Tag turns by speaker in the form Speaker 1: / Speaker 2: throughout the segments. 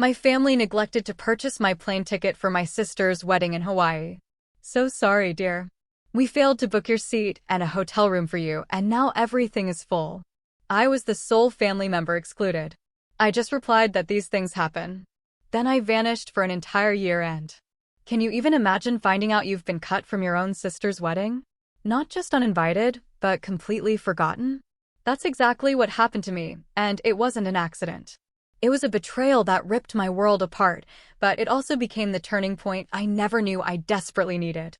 Speaker 1: My family neglected to purchase my plane ticket for my sister's wedding in Hawaii. So sorry, dear. We failed to book your seat and a hotel room for you, and now everything is full. I was the sole family member excluded. I just replied that these things happen. Then I vanished for an entire year-end. Can you even imagine finding out you've been cut from your own sister's wedding? Not just uninvited, but completely forgotten? That's exactly what happened to me, and it wasn't an accident. It was a betrayal that ripped my world apart, but it also became the turning point I never knew I desperately needed.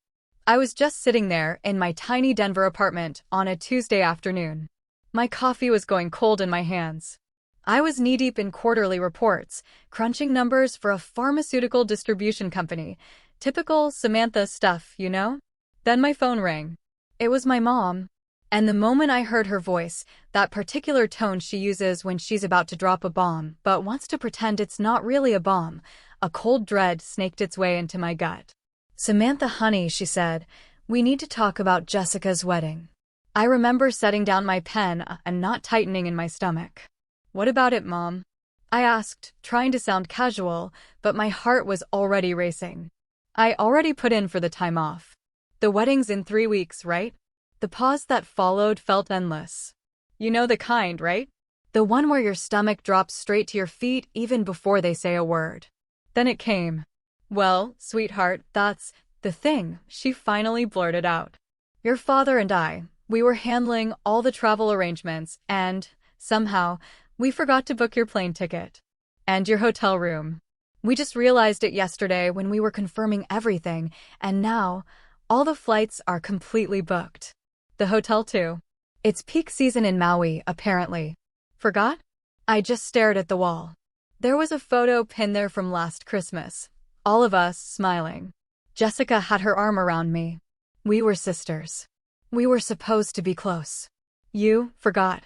Speaker 1: I was just sitting there in my tiny Denver apartment on a Tuesday afternoon. My coffee was going cold in my hands. I was knee-deep in quarterly reports, crunching numbers for a pharmaceutical distribution company. Typical Samantha stuff, you know? Then my phone rang. It was my mom. And the moment I heard her voice, that particular tone she uses when she's about to drop a bomb but wants to pretend it's not really a bomb, a cold dread snaked its way into my gut. "Samantha, honey," she said, "we need to talk about Jessica's wedding." I remember setting down my pen and not tightening in my stomach. "What about it, Mom?" I asked, trying to sound casual, but my heart was already racing. I already put in for the time off. The wedding's in 3 weeks, right? The pause that followed felt endless. You know the kind, right? The one where your stomach drops straight to your feet even before they say a word. Then it came. "Well, sweetheart, that's the thing," she finally blurted out. "Your father and I, we were handling all the travel arrangements, and, somehow, we forgot to book your plane ticket. And your hotel room. We just realized it yesterday when we were confirming everything, and now, all the flights are completely booked. The hotel too. It's peak season in Maui, apparently. Forgot?" I just stared at the wall. There was a photo pinned there from last Christmas. All of us smiling. Jessica had her arm around me. We were sisters. We were supposed to be close. "You forgot."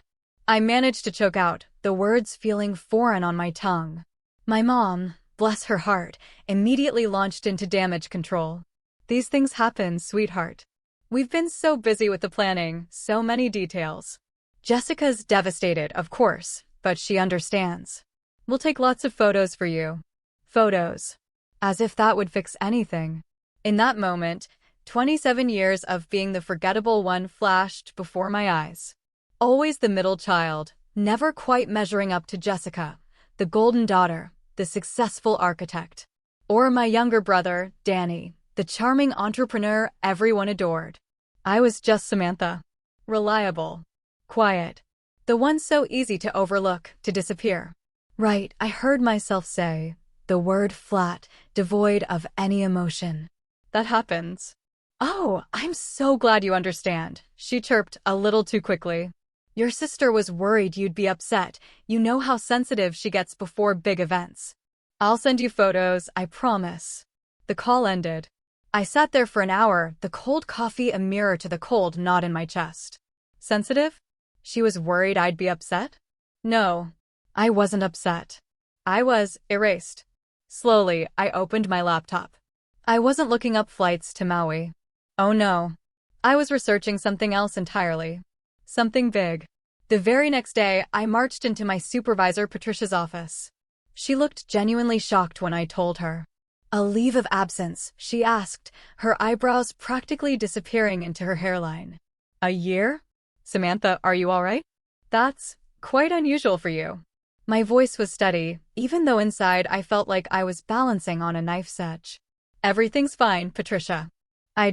Speaker 1: I managed to choke out, the words feeling foreign on my tongue. My mom, bless her heart, immediately launched into damage control. "These things happen, sweetheart. We've been so busy with the planning, so many details. Jessica's devastated, of course, but she understands. We'll take lots of photos for you." Photos. As if that would fix anything. In that moment, 27 years of being the forgettable one flashed before my eyes. Always the middle child, never quite measuring up to Jessica, the golden daughter, the successful architect. Or my younger brother, Danny, the charming entrepreneur everyone adored. I was just Samantha. Reliable. Quiet. The one so easy to overlook, to disappear. Right, I heard myself say, the word flat, devoid of any emotion. "That happens." "Oh, I'm so glad you understand," she chirped a little too quickly. "Your sister was worried you'd be upset. You know how sensitive she gets before big events. I'll send you photos, I promise." The call ended. I sat there for an hour, the cold coffee a mirror to the cold knot in my chest. Sensitive? She was worried I'd be upset? No, I wasn't upset. I was erased. Slowly, I opened my laptop. I wasn't looking up flights to Maui. Oh no. I was researching something else entirely. Something big. The very next day, I marched into my supervisor Patricia's office. She looked genuinely shocked when I told her. "A leave of absence," she asked, her eyebrows practically disappearing into her hairline. "A year? Samantha, are you all right? That's quite unusual for you." My voice was steady, even though inside I felt like I was balancing on a knife's edge. "Everything's fine, Patricia. I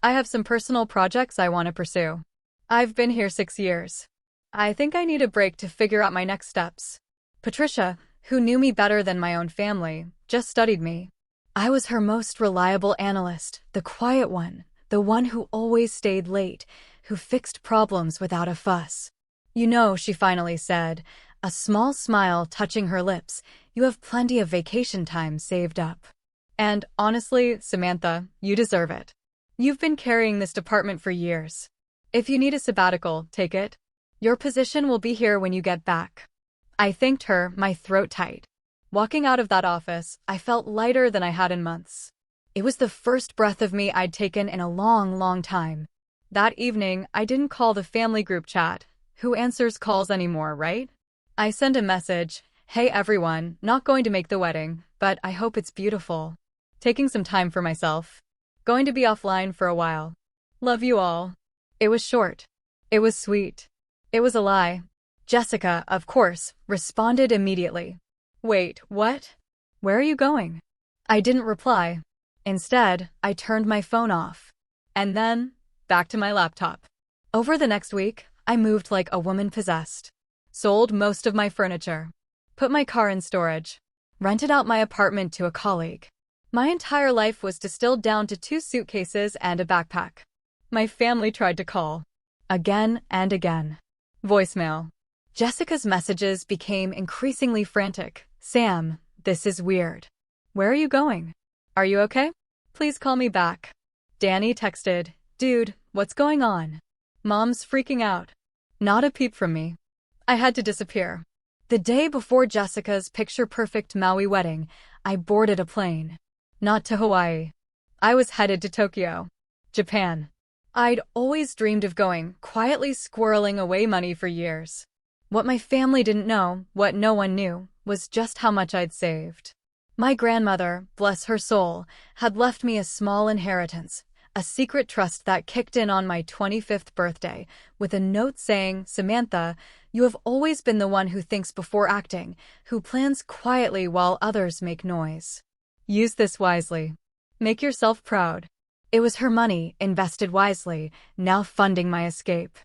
Speaker 1: have some personal projects I want to pursue. I've been here 6 years. I think I need a break to figure out my next steps." Patricia, who knew me better than my own family, just studied me. I was her most reliable analyst, the quiet one, the one who always stayed late, who fixed problems without a fuss. "You know," she finally said, a small smile touching her lips, "you have plenty of vacation time saved up. And, honestly, Samantha, you deserve it. You've been carrying this department for years. If you need a sabbatical, take it. Your position will be here when you get back." I thanked her, my throat tight. Walking out of that office, I felt lighter than I had in months. It was the first breath of me I'd taken in a long, long time. That evening, I didn't call the family group chat. Who answers calls anymore, right? I sent a message, Hey everyone, not going to make the wedding, but I hope it's beautiful. Taking some time for myself. Going to be offline for a while. Love you all. It was short. It was sweet. It was a lie. Jessica, of course, responded immediately. Wait, what? Where are you going? I didn't reply. Instead, I turned my phone off. And then, back to my laptop. Over the next week, I moved like a woman possessed. Sold most of my furniture. Put my car in storage. Rented out my apartment to a colleague. My entire life was distilled down to 2 suitcases and a backpack. My family tried to call. Again and again. Voicemail. Jessica's messages became increasingly frantic. Sam, this is weird. Where are you going? Are you okay? Please call me back. Danny texted, dude, what's going on? Mom's freaking out. Not a peep from me. I had to disappear. The day before Jessica's picture-perfect Maui wedding, I boarded a plane. Not to Hawaii. I was headed to Tokyo, Japan. I'd always dreamed of going, quietly squirreling away money for years. What my family didn't know, what no one knew, was just how much I'd saved. My grandmother, bless her soul, had left me a small inheritance, a secret trust that kicked in on my 25th birthday, with a note saying, Samantha, you have always been the one who thinks before acting, who plans quietly while others make noise. Use this wisely. Make yourself proud. It was her money, invested wisely, now funding my escape.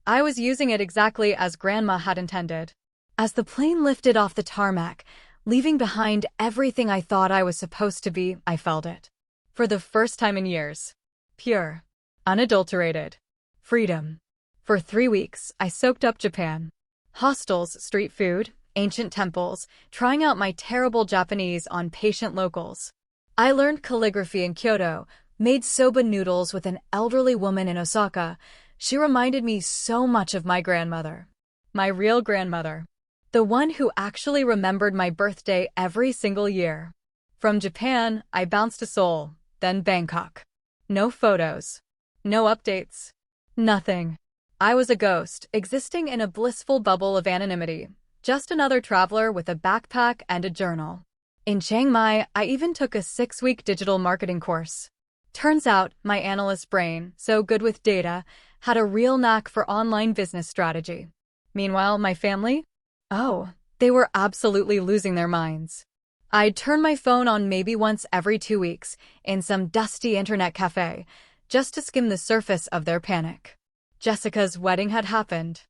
Speaker 1: I was using it exactly as Grandma had intended. As the plane lifted off the tarmac, leaving behind everything I thought I was supposed to be, I felt it. For the first time in years. Pure. Unadulterated. Freedom. For 3 weeks, I soaked up Japan. Hostels, street food, ancient temples, trying out my terrible Japanese on patient locals. I learned calligraphy in Kyoto, made soba noodles with an elderly woman in Osaka. She reminded me so much of my grandmother. My real grandmother. The one who actually remembered my birthday every single year. From Japan, I bounced to Seoul, then Bangkok. No photos. No updates. Nothing. I was a ghost, existing in a blissful bubble of anonymity. Just another traveler with a backpack and a journal. In Chiang Mai, I even took a 6-week digital marketing course. Turns out, my analyst brain, so good with data, had a real knack for online business strategy. Meanwhile, my family? Oh, they were absolutely losing their minds. I'd turn my phone on maybe once every 2 weeks, in some dusty internet cafe, just to skim the surface of their panic. Jessica's wedding had happened.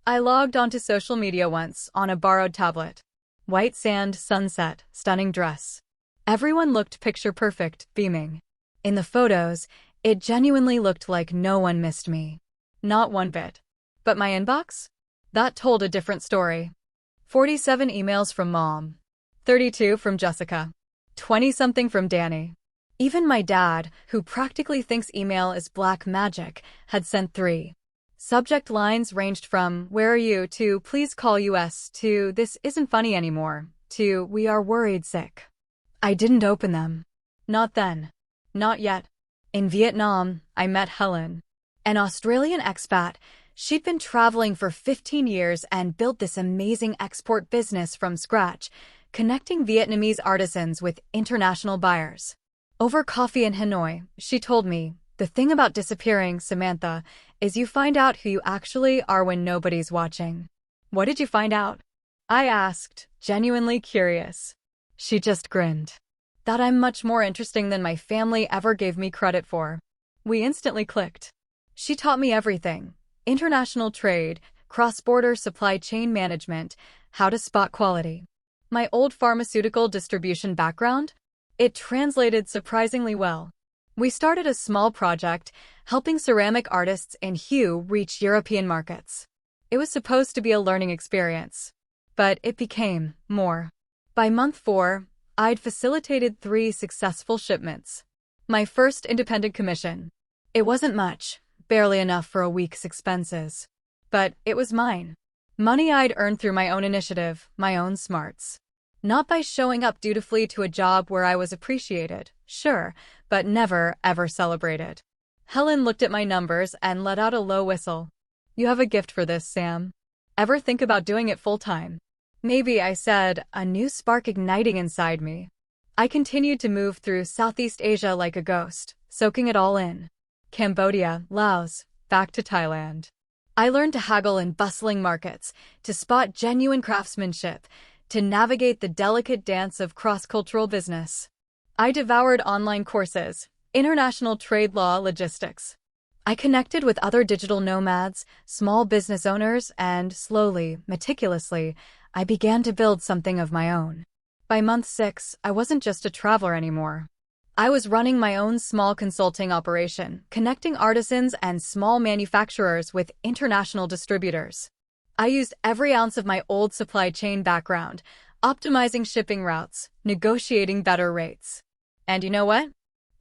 Speaker 1: I logged onto social media once, on a borrowed tablet. White sand, sunset, stunning dress. Everyone looked picture-perfect, beaming. In the photos, it genuinely looked like no one missed me. Not one bit. But my inbox? That told a different story. 47 emails from Mom. 32 from Jessica. 20-something from Danny. Even my dad, who practically thinks email is black magic, had sent 3. Subject lines ranged from, where are you, to, please call US, to, this isn't funny anymore, to, we are worried sick. I didn't open them. Not then. Not yet. In Vietnam, I met Helen. An Australian expat. She'd been traveling for 15 years and built this amazing export business from scratch, connecting Vietnamese artisans with international buyers. Over coffee in Hanoi, she told me, the thing about disappearing, Samantha, is you find out who you actually are when nobody's watching. What did you find out? I asked, genuinely curious. She just grinned. That I'm much more interesting than my family ever gave me credit for. We instantly clicked. She taught me everything. International trade, cross-border supply chain management, how to spot quality. My old pharmaceutical distribution background? It translated surprisingly well. We started a small project, helping ceramic artists in Hue reach European markets. It was supposed to be a learning experience. But it became more. By month 4, I'd facilitated 3 successful shipments. My first independent commission. It wasn't much, barely enough for a week's expenses. But it was mine. Money I'd earned through my own initiative, my own smarts. Not by showing up dutifully to a job where I was appreciated, sure, but never, ever celebrated. Helen looked at my numbers and let out a low whistle. You have a gift for this, Sam. Ever think about doing it full-time? Maybe, I said, a new spark igniting inside me. I continued to move through Southeast Asia like a ghost, soaking it all in. Cambodia, Laos, back to Thailand. I learned to haggle in bustling markets, to spot genuine craftsmanship, to navigate the delicate dance of cross-cultural business. I devoured online courses, international trade law, logistics. I connected with other digital nomads, small business owners, and slowly, meticulously, I began to build something of my own. By month 6, I wasn't just a traveler anymore. I was running my own small consulting operation, connecting artisans and small manufacturers with international distributors. I used every ounce of my old supply chain background, optimizing shipping routes, negotiating better rates. And you know what?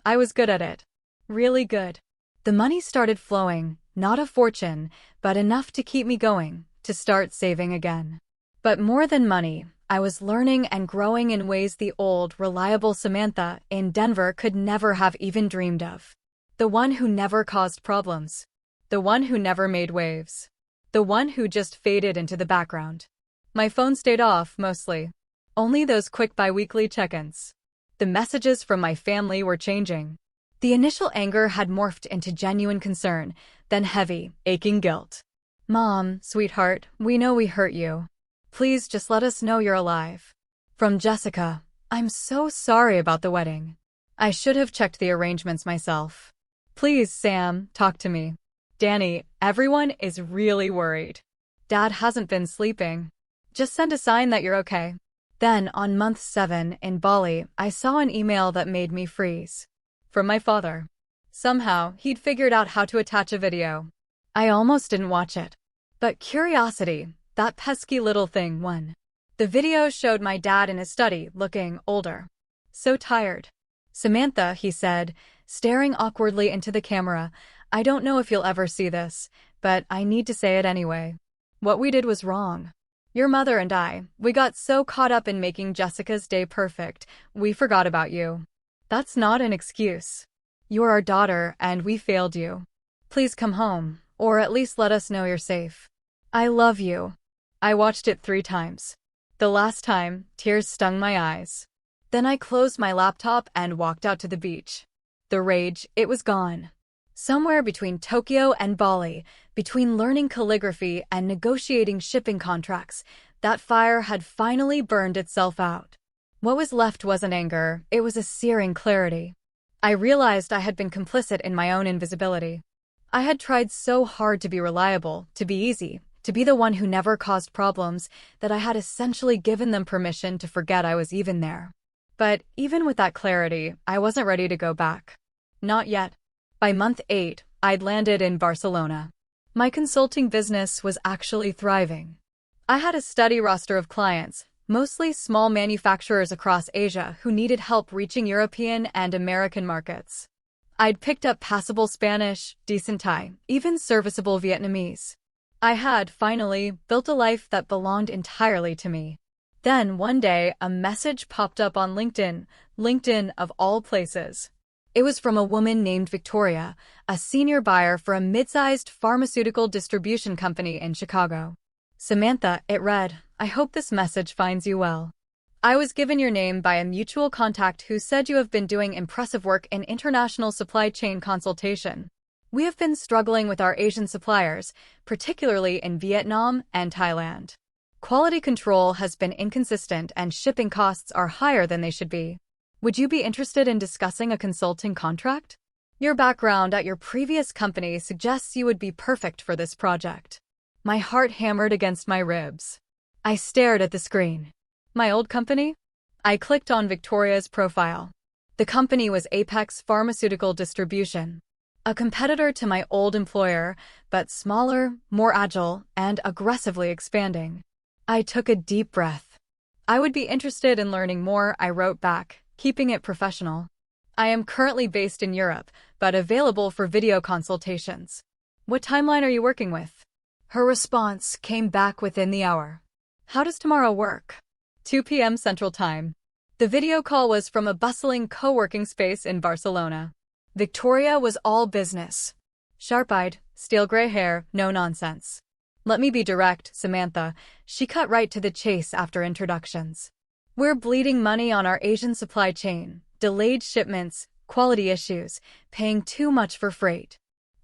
Speaker 1: I was good at it. Really good. The money started flowing, not a fortune, but enough to keep me going, to start saving again. But more than money, I was learning and growing in ways the old, reliable Samantha in Denver could never have even dreamed of. The one who never caused problems. The one who never made waves. The one who just faded into the background. My phone stayed off, mostly. Only those quick bi-weekly check-ins. The messages from my family were changing. The initial anger had morphed into genuine concern, then heavy, aching guilt. Mom, sweetheart, we know we hurt you. Please just let us know you're alive. From Jessica, I'm so sorry about the wedding. I should have checked the arrangements myself. Please, Sam, talk to me. Danny, everyone is really worried. Dad hasn't been sleeping. Just send a sign that you're okay. Then, on month 7 in Bali, I saw an email that made me freeze. From my father. Somehow, he'd figured out how to attach a video. I almost didn't watch it. But curiosity, that pesky little thing, won. The video showed my dad in his study, looking older. So tired. Samantha, he said, staring awkwardly into the camera, I don't know if you'll ever see this, but I need to say it anyway. What we did was wrong. Your mother and I, we got so caught up in making Jessica's day perfect, we forgot about you. That's not an excuse. You're our daughter, and we failed you. Please come home, or at least let us know you're safe. I love you. I watched it 3 times. The last time, tears stung my eyes. Then I closed my laptop and walked out to the beach. The rage, it was gone. Somewhere between Tokyo and Bali, between learning calligraphy and negotiating shipping contracts, that fire had finally burned itself out. What was left wasn't anger, it was a searing clarity. I realized I had been complicit in my own invisibility. I had tried so hard to be reliable, to be easy, to be the one who never caused problems, that I had essentially given them permission to forget I was even there. But even with that clarity, I wasn't ready to go back. Not yet. By month 8, I'd landed in Barcelona. My consulting business was actually thriving. I had a steady roster of clients, mostly small manufacturers across Asia who needed help reaching European and American markets. I'd picked up passable Spanish, decent Thai, even serviceable Vietnamese. I had, finally, built a life that belonged entirely to me. Then, one day, a message popped up on LinkedIn of all places. It was from a woman named Victoria, a senior buyer for a mid-sized pharmaceutical distribution company in Chicago. Samantha, it read, I hope this message finds you well. I was given your name by a mutual contact who said you have been doing impressive work in international supply chain consultation. We have been struggling with our Asian suppliers, particularly in Vietnam and Thailand. Quality control has been inconsistent and shipping costs are higher than they should be. Would you be interested in discussing a consulting contract? Your background at your previous company suggests you would be perfect for this project. My heart hammered against my ribs. I stared at the screen. My old company? I clicked on Victoria's profile. The company was Apex Pharmaceutical Distribution. A competitor to my old employer, but smaller, more agile, and aggressively expanding. I took a deep breath. I would be interested in learning more, I wrote back, keeping it professional. I am currently based in Europe, but available for video consultations. What timeline are you working with? Her response came back within the hour. How does tomorrow work? 2 p.m. Central Time. The video call was from a bustling co-working space in Barcelona. Victoria was all business. Sharp-eyed, steel gray hair, no nonsense. Let me be direct, Samantha. She cut right to the chase after introductions. We're bleeding money on our Asian supply chain, delayed shipments, quality issues, paying too much for freight.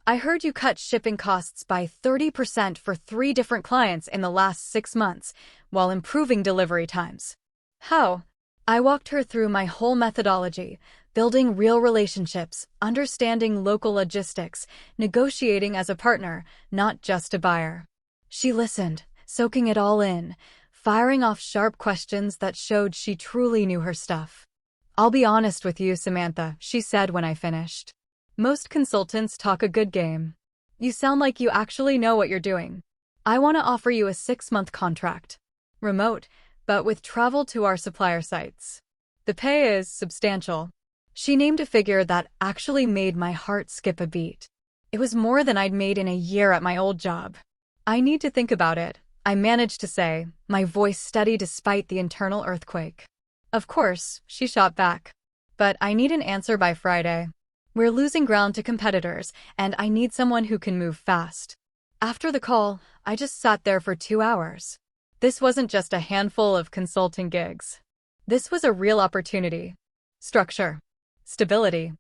Speaker 1: I heard you cut shipping costs by 30% for 3 different clients in the last 6 months, while improving delivery times. How? I walked her through my whole methodology, building real relationships, understanding local logistics, negotiating as a partner, not just a buyer. She listened, soaking it all in, firing off sharp questions that showed she truly knew her stuff. I'll be honest with you, Samantha, she said when I finished. Most consultants talk a good game. You sound like you actually know what you're doing. I want to offer you a 6-month contract. Remote, but with travel to our supplier sites. The pay is substantial. She named a figure that actually made my heart skip a beat. It was more than I'd made in a year at my old job. I need to think about it, I managed to say, my voice steady despite the internal earthquake. Of course, she shot back. But I need an answer by Friday. We're losing ground to competitors, and I need someone who can move fast. After the call, I just sat there for 2 hours. This wasn't just a handful of consulting gigs. This was a real opportunity. Structure. Stability.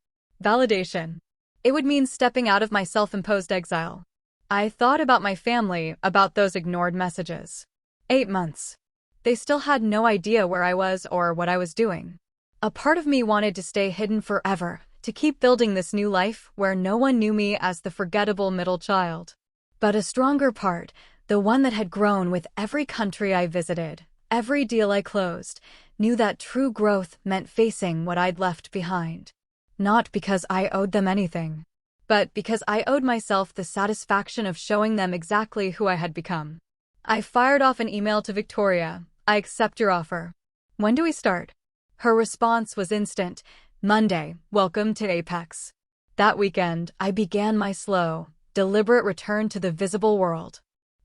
Speaker 1: Validation. It would mean stepping out of my self-imposed exile. I thought about my family, about those ignored messages. 8 months. They still had no idea where I was or what I was doing. A part of me wanted to stay hidden forever, to keep building this new life where no one knew me as the forgettable middle child. But a stronger part, the one that had grown with every country I visited, every deal I closed, knew that true growth meant facing what I'd left behind. Not because I owed them anything, but because I owed myself the satisfaction of showing them exactly who I had become. I fired off an email to Victoria. I accept your offer. When do we start? Her response was instant. Monday, welcome to Apex. That weekend, I began my slow, deliberate return to the visible world.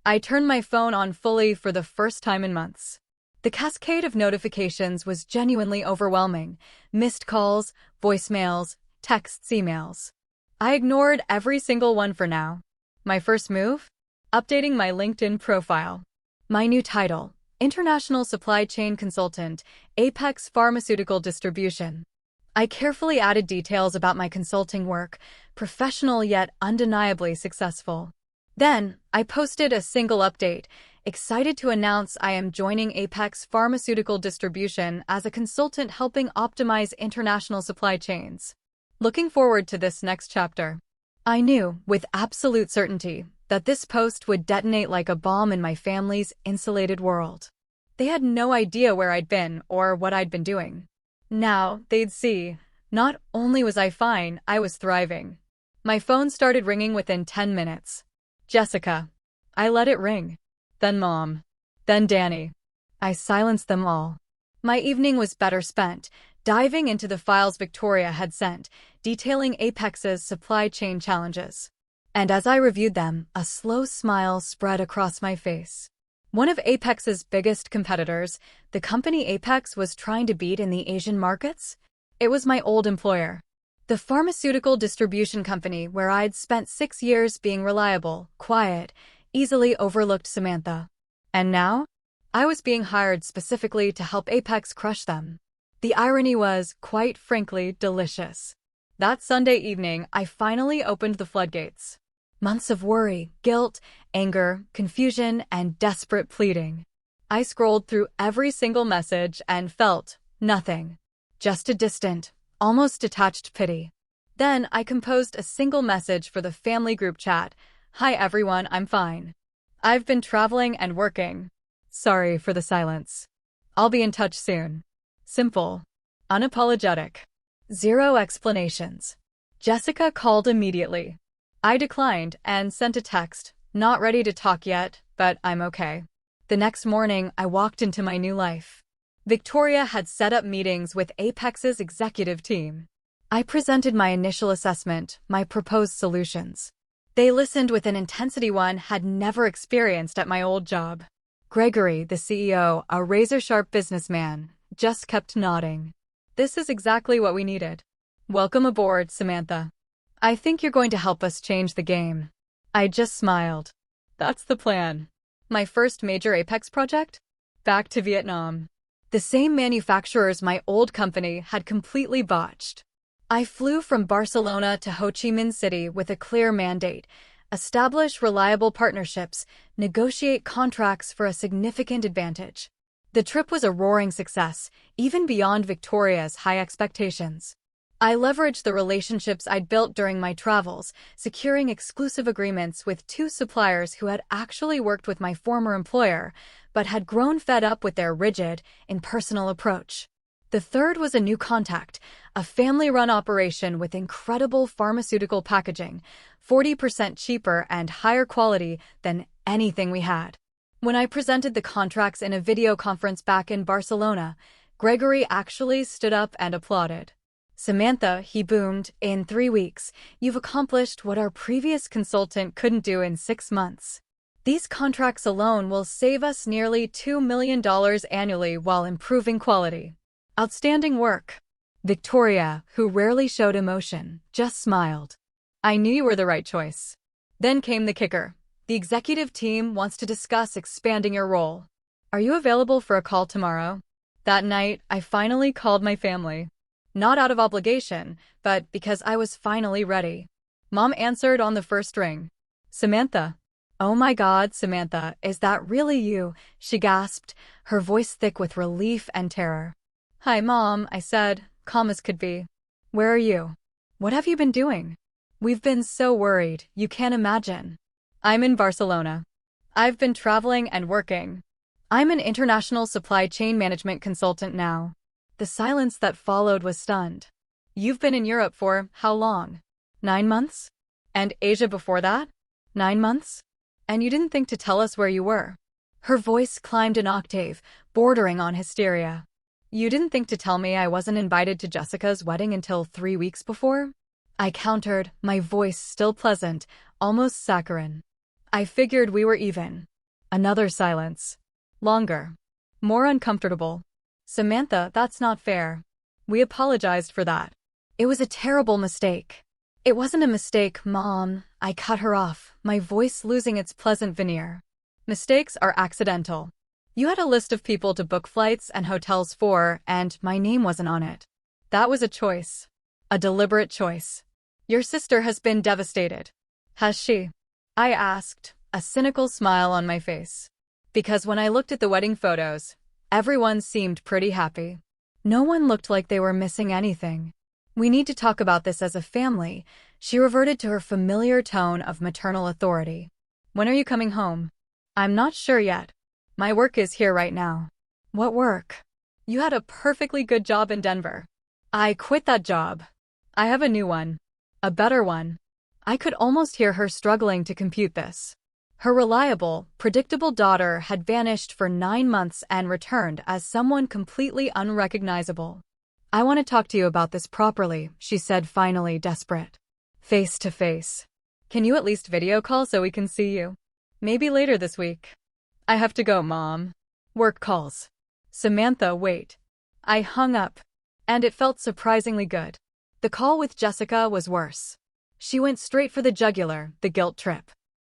Speaker 1: I turned my phone on fully for the first time in months. The cascade of notifications was genuinely overwhelming. Missed calls, voicemails, texts, emails. I ignored every single one for now. My first move? Updating my LinkedIn profile. My new title, International Supply Chain Consultant, Apex Pharmaceutical Distribution. I carefully added details about my consulting work, professional yet undeniably successful. Then, I posted a single update, excited to announce I am joining Apex Pharmaceutical Distribution as a consultant helping optimize international supply chains. Looking forward to this next chapter. I knew, with absolute certainty, that this post would detonate like a bomb in my family's insulated world. They had no idea where I'd been or what I'd been doing. Now, they'd see. Not only was I fine, I was thriving. My phone started ringing within 10 minutes. Jessica. I let it ring. Then Mom. Then Danny. I silenced them all. My evening was better spent, diving into the files Victoria had sent, detailing Apex's supply chain challenges. And as I reviewed them, a slow smile spread across my face. One of Apex's biggest competitors, the company Apex was trying to beat in the Asian markets? It was my old employer. The pharmaceutical distribution company where I'd spent 6 years being reliable, quiet, easily overlooked Samantha. And now? I was being hired specifically to help Apex crush them. The irony was, quite frankly, delicious. That Sunday evening, I finally opened the floodgates. Months of worry, guilt, anger, confusion, and desperate pleading. I scrolled through every single message and felt nothing. Just a distant, almost detached pity. Then I composed a single message for the family group chat. Hi everyone, I'm fine. I've been traveling and working. Sorry for the silence. I'll be in touch soon. Simple. Unapologetic. 0 explanations. Jessica called immediately. I declined and sent a text, not ready to talk yet, but I'm okay. The next morning, I walked into my new life. Victoria had set up meetings with Apex's executive team. I presented my initial assessment, my proposed solutions. They listened with an intensity one had never experienced at my old job. Gregory, the CEO, a razor-sharp businessman, just kept nodding. This is exactly what we needed. Welcome aboard, Samantha. I think you're going to help us change the game. I just smiled. That's the plan. My first major Apex project? Back to Vietnam. The same manufacturers my old company had completely botched. I flew from Barcelona to Ho Chi Minh City with a clear mandate: establish reliable partnerships, negotiate contracts for a significant advantage. The trip was a roaring success, even beyond Victoria's high expectations. I leveraged the relationships I'd built during my travels, securing exclusive agreements with 2 suppliers who had actually worked with my former employer, but had grown fed up with their rigid, impersonal approach. The third was a new contact, a family-run operation with incredible pharmaceutical packaging, 40% cheaper and higher quality than anything we had. When I presented the contracts in a video conference back in Barcelona, Gregory actually stood up and applauded. "Samantha," he boomed, "in 3 weeks, you've accomplished what our previous consultant couldn't do in 6 months. These contracts alone will save us nearly $2 million annually while improving quality. Outstanding work." Victoria, who rarely showed emotion, just smiled. "I knew you were the right choice." Then came the kicker. "The executive team wants to discuss expanding your role. Are you available for a call tomorrow?" That night, I finally called my family. Not out of obligation, but because I was finally ready. Mom answered on the first ring. "Samantha." "Oh my God, Samantha, is that really you?" she gasped, her voice thick with relief and terror. "Hi, Mom," I said, calm as could be. "Where are you? What have you been doing? We've been so worried, you can't imagine." "I'm in Barcelona. I've been traveling and working. I'm an international supply chain management consultant now." The silence that followed was stunned. "You've been in Europe for how long?" 9 months? "And Asia before that?" 9 months? "And you didn't think to tell us where you were?" Her voice climbed an octave, bordering on hysteria. "You didn't think to tell me I wasn't invited to Jessica's wedding until 3 weeks before?" I countered, my voice still pleasant, almost saccharine. "I figured we were even." Another silence. Longer. More uncomfortable. "Samantha, that's not fair. We apologized for that. It was a terrible mistake." "It wasn't a mistake, Mom," I cut her off, my voice losing its pleasant veneer. "Mistakes are accidental. You had a list of people to book flights and hotels for, and my name wasn't on it. That was a choice. A deliberate choice. Your sister has been devastated." "Has she?" I asked, a cynical smile on my face. Because when I looked at the wedding photos, everyone seemed pretty happy. No one looked like they were missing anything. "We need to talk about this as a family." She reverted to her familiar tone of maternal authority. "When are you coming home?" "I'm not sure yet. My work is here right now." "What work?" "You had a perfectly good job in Denver." "I quit that job. I have a new one. A better one." I could almost hear her struggling to compute this. Her reliable, predictable daughter had vanished for 9 months and returned as someone completely unrecognizable. "I want to talk to you about this properly," she said, finally desperate. "Face to face. Can you at least video call so we can see you? Maybe later this week." "I have to go, Mom. Work calls." "Samantha, wait." I hung up. And it felt surprisingly good. The call with Jessica was worse. She went straight for the jugular, the guilt trip.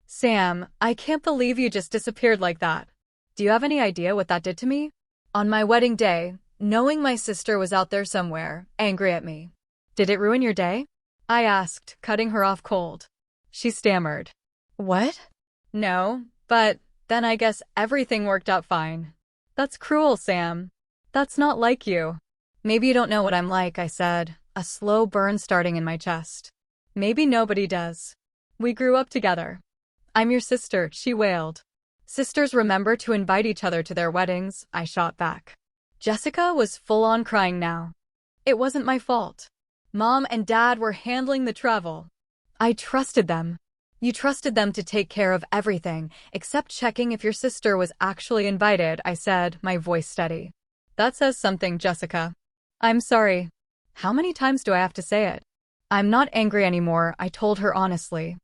Speaker 1: "Sam, I can't believe you just disappeared like that. Do you have any idea what that did to me? On my wedding day, knowing my sister was out there somewhere, angry at me. Did it ruin your day?" I asked, cutting her off cold. She stammered. "What?" "No, but then I guess everything worked out fine." "That's cruel, Sam. That's not like you." "Maybe you don't know what I'm like," I said, a slow burn starting in my chest. "Maybe nobody does. We grew up together." "I'm your sister," she wailed. "Sisters remember to invite each other to their weddings," I shot back. Jessica was full-on crying now. "It wasn't my fault. Mom and Dad were handling the travel. I trusted them." "You trusted them to take care of everything, except checking if your sister was actually invited," I said, my voice steady. "That says something, Jessica." "I'm sorry. How many times do I have to say it?" "I'm not angry anymore," I told her honestly.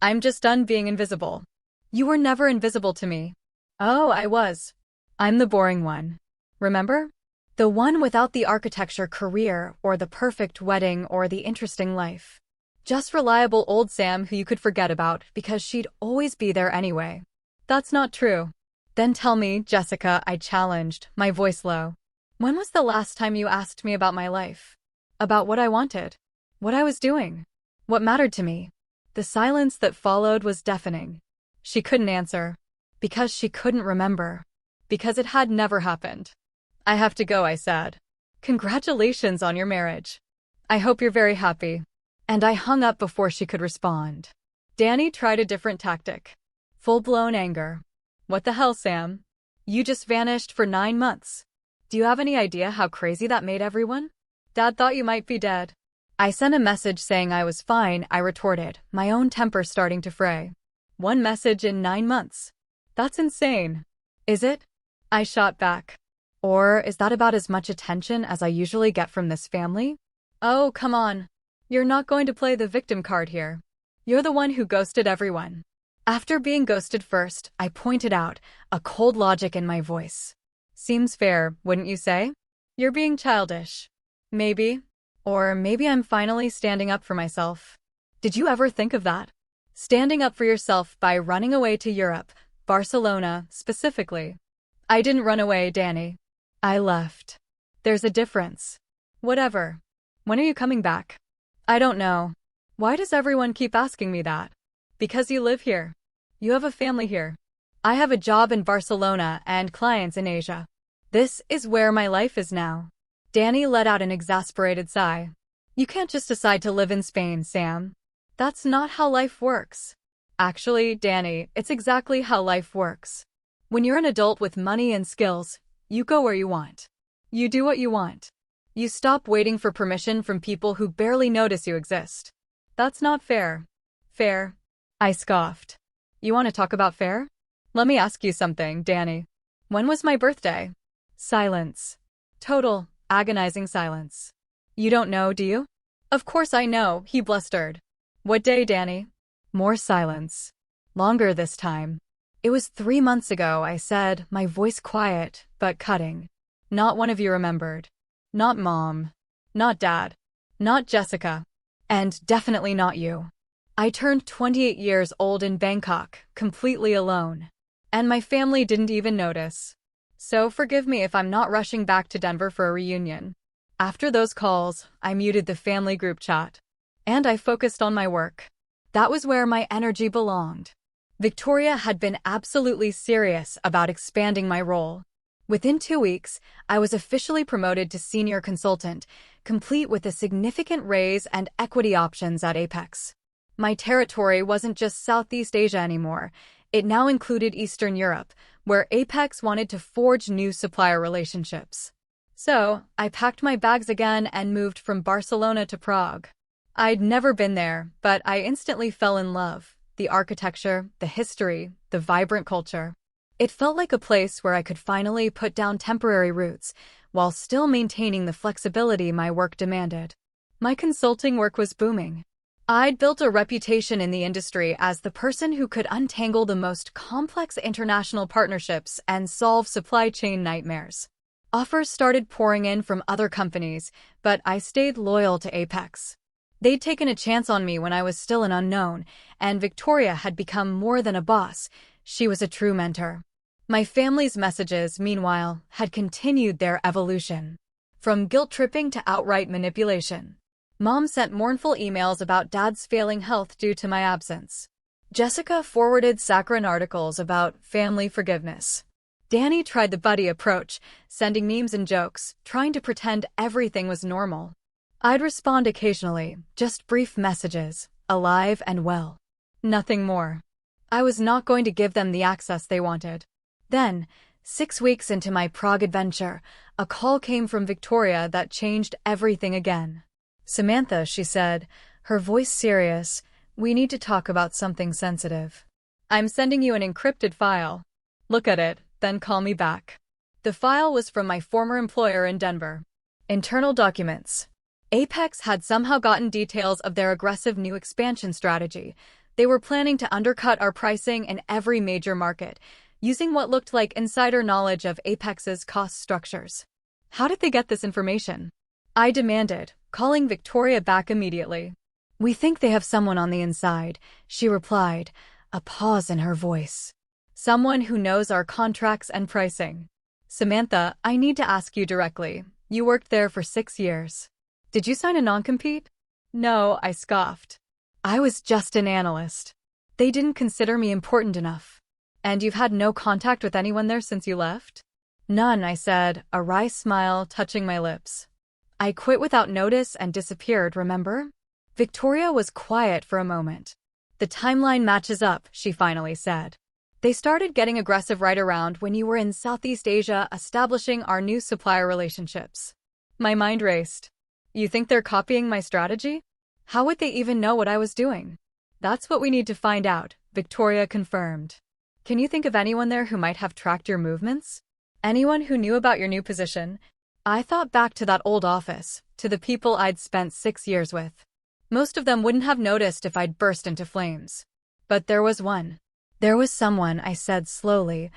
Speaker 1: "I'm just done being invisible." "You were never invisible to me." "Oh, I was. I'm the boring one. Remember? The one without the architecture career, or the perfect wedding, or the interesting life." Just reliable old Sam who you could forget about because she'd always be there anyway. That's not true. Then tell me, Jessica, I challenged, my voice low. When was the last time you asked me about my life? About what I wanted? What I was doing? What mattered to me? The silence that followed was deafening. She couldn't answer. Because she couldn't remember. Because it had never happened. I have to go, I said. Congratulations on your marriage. I hope you're very happy. And I hung up before she could respond. Danny tried a different tactic. Full-blown anger. What the hell, Sam? You just vanished for 9 months. Do you have any idea how crazy that made everyone? Dad thought you might be dead. I sent a message saying I was fine, I retorted, my own temper starting to fray. 1 message in 9 months. That's insane. Is it? I shot back. Or is that about as much attention as I usually get from this family? Oh, come on. You're not going to play the victim card here. You're the one who ghosted everyone. After being ghosted first, I pointed out, a cold logic in my voice. Seems fair, wouldn't you say? You're being childish. Maybe. Or maybe I'm finally standing up for myself. Did you ever think of that? Standing up for yourself by running away to Europe, Barcelona, specifically. I didn't run away, Danny. I left. There's a difference. Whatever. When are you coming back? I don't know. Why does everyone keep asking me that? Because you live here. You have a family here. I have a job in Barcelona and clients in Asia. This is where my life is now. Danny let out an exasperated sigh. You can't just decide to live in Spain, Sam. That's not how life works. Actually, Danny, it's exactly how life works. When you're an adult with money and skills, you go where you want. You do what you want. You stop waiting for permission from people who barely notice you exist. That's not fair. Fair? I scoffed. You want to talk about fair? Let me ask you something, Danny. When was my birthday? Silence. Total, agonizing silence. You don't know, do you? Of course I know, he blustered. What day, Danny? More silence. Longer this time. It was 3 months ago, I said, my voice quiet, but cutting. Not one of you remembered. Not Mom. Not Dad. Not Jessica. And definitely not you. I turned 28 years old in Bangkok, completely alone. And my family didn't even notice. So forgive me if I'm not rushing back to Denver for a reunion. After those calls, I muted the family group chat. And I focused on my work. That was where my energy belonged. Victoria had been absolutely serious about expanding my role. Within 2 weeks, I was officially promoted to senior consultant, complete with a significant raise and equity options at Apex. My territory wasn't just Southeast Asia anymore. It now included Eastern Europe, where Apex wanted to forge new supplier relationships. So, I packed my bags again and moved from Barcelona to Prague. I'd never been there, but I instantly fell in love. The architecture, the history, the vibrant culture. It felt like a place where I could finally put down temporary roots, while still maintaining the flexibility my work demanded. My consulting work was booming. I'd built a reputation in the industry as the person who could untangle the most complex international partnerships and solve supply chain nightmares. Offers started pouring in from other companies, but I stayed loyal to Apex. They'd taken a chance on me when I was still an unknown, and Victoria had become more than a boss. She was a true mentor. My family's messages, meanwhile, had continued their evolution. From guilt-tripping to outright manipulation. Mom sent mournful emails about Dad's failing health due to my absence. Jessica forwarded saccharine articles about family forgiveness. Danny tried the buddy approach, sending memes and jokes, trying to pretend everything was normal. I'd respond occasionally, just brief messages, alive and well. Nothing more. I was not going to give them the access they wanted. Then, 6 weeks into my Prague adventure, a call came from Victoria that changed everything again. Samantha, she said, her voice serious, we need to talk about something sensitive. I'm sending you an encrypted file. Look at it, then call me back. The file was from my former employer in Denver. Internal documents. Apex had somehow gotten details of their aggressive new expansion strategy. They were planning to undercut our pricing in every major market, using what looked like insider knowledge of Apex's cost structures. How did they get this information? I demanded, calling Victoria back immediately. We think they have someone on the inside, she replied, a pause in her voice. Someone who knows our contracts and pricing. Samantha, I need to ask you directly. You worked there for 6 years. Did you sign a non-compete? No, I scoffed. I was just an analyst. They didn't consider me important enough. And you've had no contact with anyone there since you left? None, I said, a wry smile touching my lips. I quit without notice and disappeared, remember? Victoria was quiet for a moment. The timeline matches up, she finally said. They started getting aggressive right around when you were in Southeast Asia establishing our new supplier relationships. My mind raced. You think they're copying my strategy? How would they even know what I was doing? That's what we need to find out, Victoria confirmed. Can you think of anyone there who might have tracked your movements? Anyone who knew about your new position? I thought back to that old office, to the people I'd spent 6 years with. Most of them wouldn't have noticed if I'd burst into flames. But there was one. There was someone, I said slowly,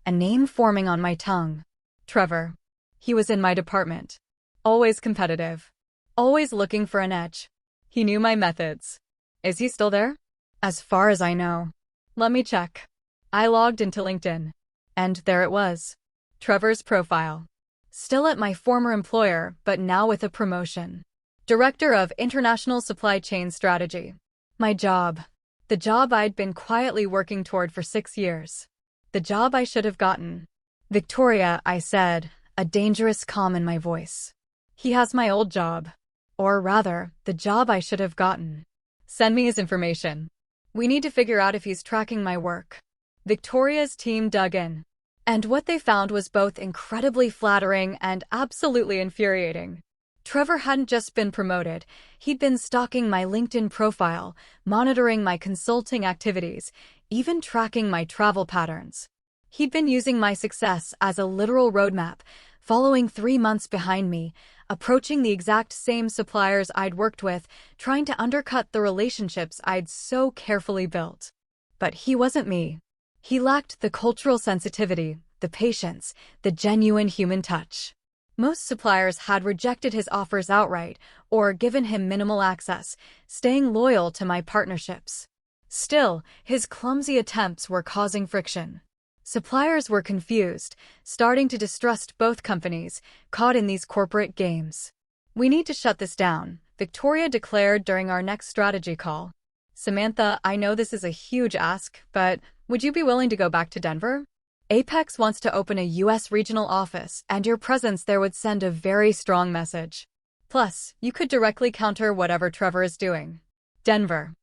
Speaker 1: a name forming on my tongue. Trevor. He was in my department. Always competitive. Always looking for an edge. He knew my methods. Is he still there? As far as I know. Let me check. I logged into LinkedIn. And there it was. Trevor's profile. Still at my former employer, but now with a promotion. Director of International Supply Chain Strategy. My job. The job I'd been quietly working toward for 6 years. The job I should have gotten. Victoria, I said, a dangerous calm in my voice. He has my old job. Or rather, the job I should have gotten. Send me his information. We need to figure out if he's tracking my work. Victoria's team dug in. And what they found was both incredibly flattering and absolutely infuriating. Trevor hadn't just been promoted, he'd been stalking my LinkedIn profile, monitoring my consulting activities, even tracking my travel patterns. He'd been using my success as a literal roadmap, following 3 months behind me, approaching the exact same suppliers I'd worked with, trying to undercut the relationships I'd so carefully built. But he wasn't me. He lacked the cultural sensitivity, the patience, the genuine human touch. Most suppliers had rejected his offers outright or given him minimal access, staying loyal to my partnerships. Still, his clumsy attempts were causing friction. Suppliers were confused, starting to distrust both companies, caught in these corporate games. We need to shut this down, Victoria declared during our next strategy call. Samantha, I know this is a huge ask, but would you be willing to go back to Denver? Apex wants to open a U.S. regional office, and your presence there would send a very strong message. Plus, you could directly counter whatever Trevor is doing. Denver.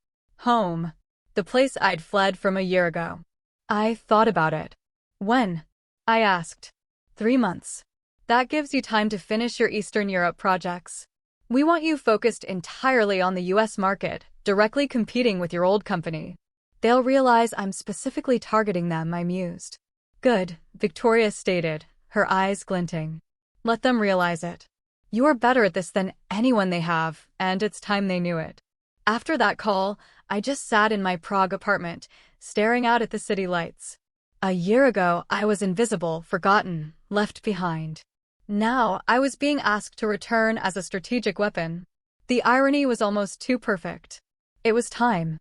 Speaker 1: Home. The place I'd fled from a year ago. I thought about it. When? I asked. 3 months. That gives you time to finish your Eastern Europe projects. We want you focused entirely on the U.S. market, directly competing with your old company. They'll realize I'm specifically targeting them, I mused. Good, Victoria stated, her eyes glinting. Let them realize it. You're better at this than anyone they have, and it's time they knew it. After that call, I just sat in my Prague apartment, staring out at the city lights. A year ago, I was invisible, forgotten, left behind. Now, I was being asked to return as a strategic weapon. The irony was almost too perfect. It was time.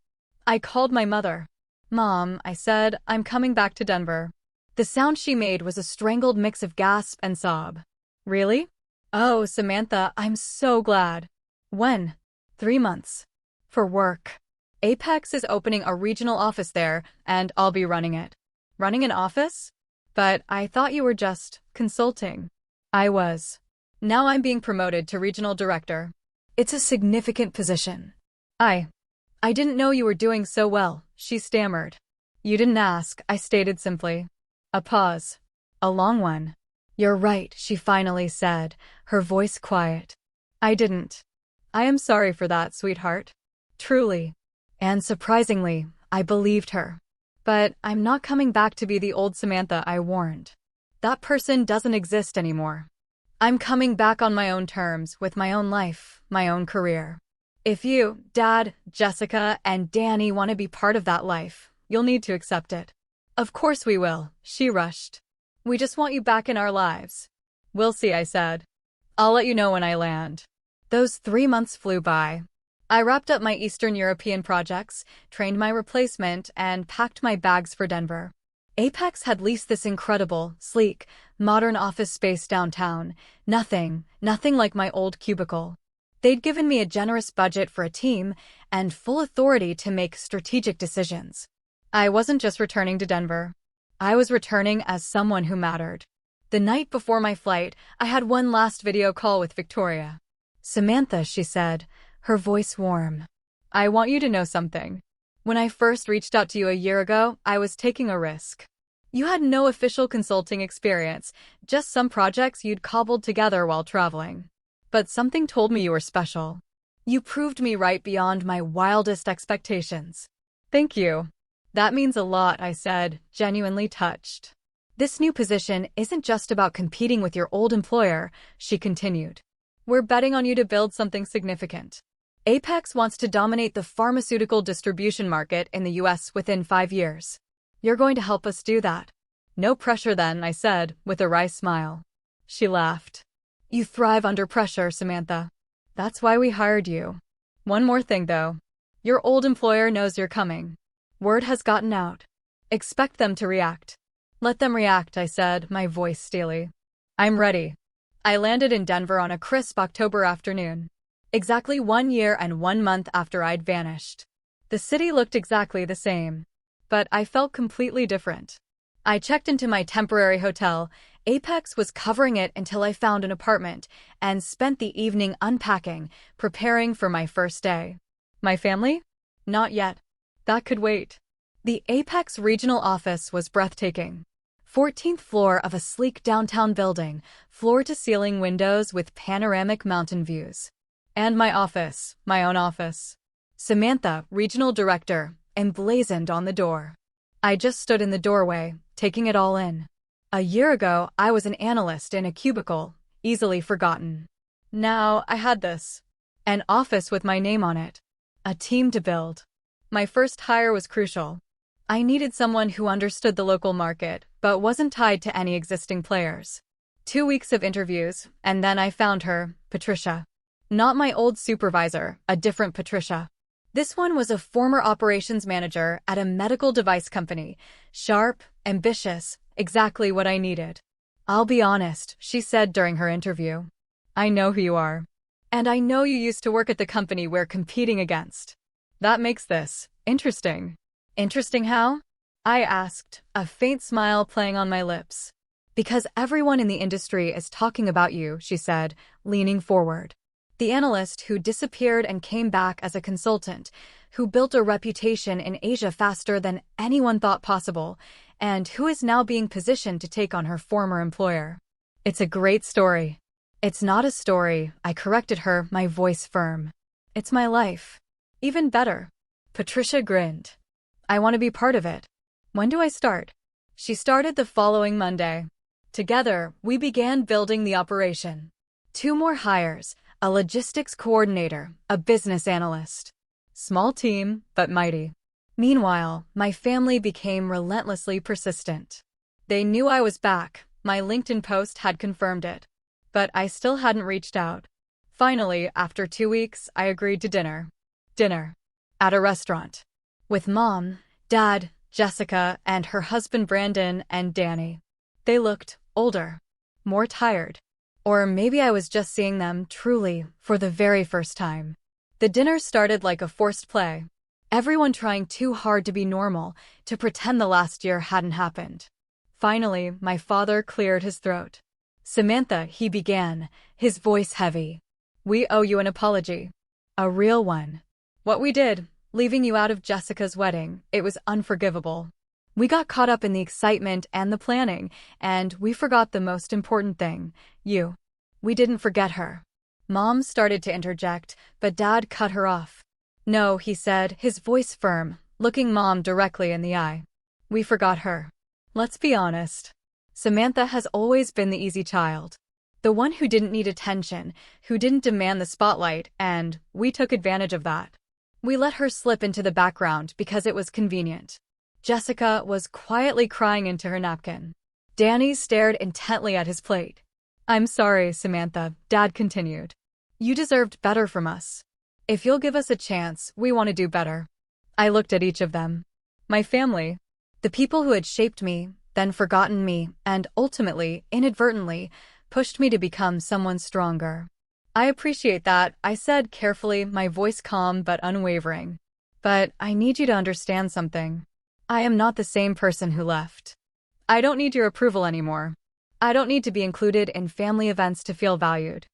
Speaker 1: I called my mother. Mom, I said, I'm coming back to Denver. The sound she made was a strangled mix of gasp and sob. Really? Oh, Samantha, I'm so glad. When? 3 months. For work. Apex is opening a regional office there, and I'll be running it. Running an office? But I thought you were just consulting. I was. Now I'm being promoted to regional director. It's a significant position. I didn't know you were doing so well, she stammered. You didn't ask, I stated simply. A pause. A long one. You're right, she finally said, her voice quiet. I didn't. I am sorry for that, sweetheart. Truly. And surprisingly, I believed her. But I'm not coming back to be the old Samantha I warned. That person doesn't exist anymore. I'm coming back on my own terms, with my own life, my own career. If you, Dad, Jessica, and Danny want to be part of that life, you'll need to accept it. Of course we will, she rushed. We just want you back in our lives. We'll see, I said. I'll let you know when I land. Those 3 months flew by. I wrapped up my Eastern European projects, trained my replacement, and packed my bags for Denver. Apex had leased this incredible, sleek, modern office space downtown. Nothing like my old cubicle. They'd given me a generous budget for a team and full authority to make strategic decisions. I wasn't just returning to Denver. I was returning as someone who mattered. The night before my flight, I had one last video call with Victoria. "Samantha," she said, her voice warm. "I want you to know something. When I first reached out to you a year ago, I was taking a risk. You had no official consulting experience, just some projects you'd cobbled together while traveling. But something told me you were special. You proved me right beyond my wildest expectations." "Thank you. That means a lot," I said, genuinely touched. "This new position isn't just about competing with your old employer," she continued. "We're betting on you to build something significant. Apex wants to dominate the pharmaceutical distribution market in the US within 5 years. You're going to help us do that." "No pressure then," I said, with a wry smile. She laughed. "You thrive under pressure, Samantha. That's why we hired you. One more thing, though. Your old employer knows you're coming. Word has gotten out. Expect them to react." "Let them react," I said, my voice steely. "I'm ready." I landed in Denver on a crisp October afternoon. Exactly 1 year and 1 month after I'd vanished. The city looked exactly the same. But I felt completely different. I checked into my temporary hotel. Apex was covering it until I found an apartment, and spent the evening unpacking, preparing for my first day. My family? Not yet. That could wait. The Apex regional office was breathtaking. 14th floor of a sleek downtown building, floor-to-ceiling windows with panoramic mountain views. And my office, my own office. Samantha, regional director, emblazoned on the door. I just stood in the doorway, taking it all in. A year ago, I was an analyst in a cubicle, easily forgotten. Now, I had this. An office with my name on it. A team to build. My first hire was crucial. I needed someone who understood the local market, but wasn't tied to any existing players. 2 weeks of interviews, and then I found her, Patricia. Not my old supervisor, a different Patricia. This one was a former operations manager at a medical device company. Sharp, ambitious, exactly what I needed. "I'll be honest," she said during her interview. "I know who you are. And I know you used to work at the company we're competing against. That makes this interesting." "Interesting how?" I asked, a faint smile playing on my lips. "Because everyone in the industry is talking about you," she said, leaning forward. "The analyst who disappeared and came back as a consultant, who built a reputation in Asia faster than anyone thought possible, and who is now being positioned to take on her former employer. It's a great story." "It's not a story," I corrected her, my voice firm. "It's my life." "Even better." Patricia grinned. "I want to be part of it. When do I start?" She started the following Monday. Together, we began building the operation. 2 more hires, a logistics coordinator, a business analyst. Small team, but mighty. Meanwhile, my family became relentlessly persistent. They knew I was back. My LinkedIn post had confirmed it. But I still hadn't reached out. Finally, after 2 weeks, I agreed to dinner. Dinner. At a restaurant. With Mom, Dad, Jessica, and her husband Brandon and Danny. They looked older. More tired. Or maybe I was just seeing them, truly, for the very first time. The dinner started like a forced play. Everyone trying too hard to be normal, to pretend the last year hadn't happened. Finally, my father cleared his throat. "Samantha," he began, his voice heavy. "We owe you an apology. A real one. What we did, leaving you out of Jessica's wedding, it was unforgivable. We got caught up in the excitement and the planning, and we forgot the most important thing, you. We didn't forget her." Mom started to interject, but Dad cut her off. "No," he said, his voice firm, looking Mom directly in the eye. "We forgot her. Let's be honest. Samantha has always been the easy child. The one who didn't need attention, who didn't demand the spotlight, and we took advantage of that. We let her slip into the background because it was convenient." Jessica was quietly crying into her napkin. Danny stared intently at his plate. "I'm sorry, Samantha," Dad continued. "You deserved better from us. If you'll give us a chance, we want to do better. I looked at each of them. My family, the people who had shaped me, then forgotten me, and ultimately, inadvertently, pushed me to become someone stronger. I appreciate that, I said carefully, my voice calm but unwavering. But I need you to understand something. I am not the same person who left. I don't need your approval anymore. I don't need to be included in family events to feel valued.